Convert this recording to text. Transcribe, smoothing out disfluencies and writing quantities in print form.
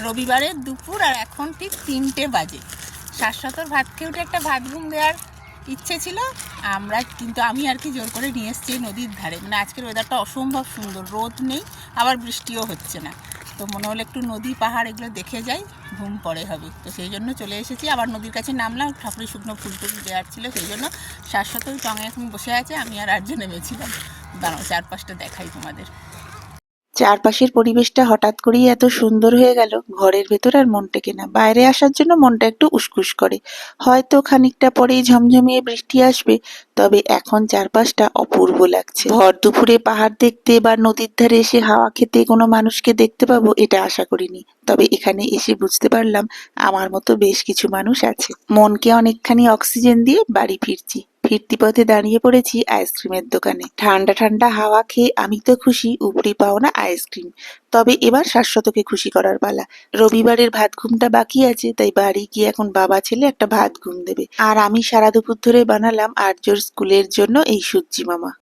রবিবারের দুপুর আর এখন ঠিক 3টে বাজে। শাশ্বতর ভাত খেয়ে উঠে একটা ভাত ঘুম দেওয়ার ইচ্ছে ছিল, কিন্তু আমি আর কি জোর করে নিয়ে এসেছি নদীর ধারে। মানে আজকের ওয়েদারটা অসম্ভব সুন্দর, রোদ নেই, আবার বৃষ্টিও হচ্ছে না। তো মনে হলো একটু নদী পাহাড় এগুলো দেখে যাই, ঘুম পড়ে হবে। তো সেই জন্য চলে এসেছি, আবার নদীর কাছে নামলাম, ঠাকুরের শুকনো ফুল টুল দেওয়ার ছিল, সেই জন্য শাশ্বত ওই টঙে এখন বসে আছে, আমি আর আর্য নেমেছিলাম। দাঁড়াও চারপাশটা দেখাই তোমাদের। চারপাশের পরিবেশটা হঠাৎ করেই এত সুন্দর হয়ে গেল, ঘরের ভেতর আর মন টেকে না। বাইরে আসার জন্য মনটা একটু উসকুস করে। হয়তো খানিকটা পরেই ঝমঝমিয়ে বৃষ্টি আসবে, তবে এখন চারপাশটা অপূর্ব লাগছে। ভর দুপুরে পাহাড় দেখতে বা নদীর ধারে এসে হাওয়া খেতে কোনো মানুষকে দেখতে পাবো এটা আশা করিনি। তবে এখানে এসে বুঝতে পারলাম আমার মতো বেশ কিছু মানুষ আছে। মনকে অনেকখানি অক্সিজেন দিয়ে বাড়ি ফিরছি। ফিরতি পথে দাঁড়িয়ে পড়েছি আইসক্রিমের দোকানে। ঠান্ডা ঠান্ডা হাওয়া খেয়ে আমি তো খুশি, উপরি পাওনা আইসক্রিম। তবে এবার শাশ্বতকে খুশি করার পালা। রবিবারের ভাত ঘুমটা বাকি আছে, তাই বাড়ি গিয়ে এখন বাবা ছেলে একটা ভাত ঘুম দেবে। আর আমি সারা দুপুর ধরে বানালাম আর্যর স্কুলের জন্য এই সুজি মামা।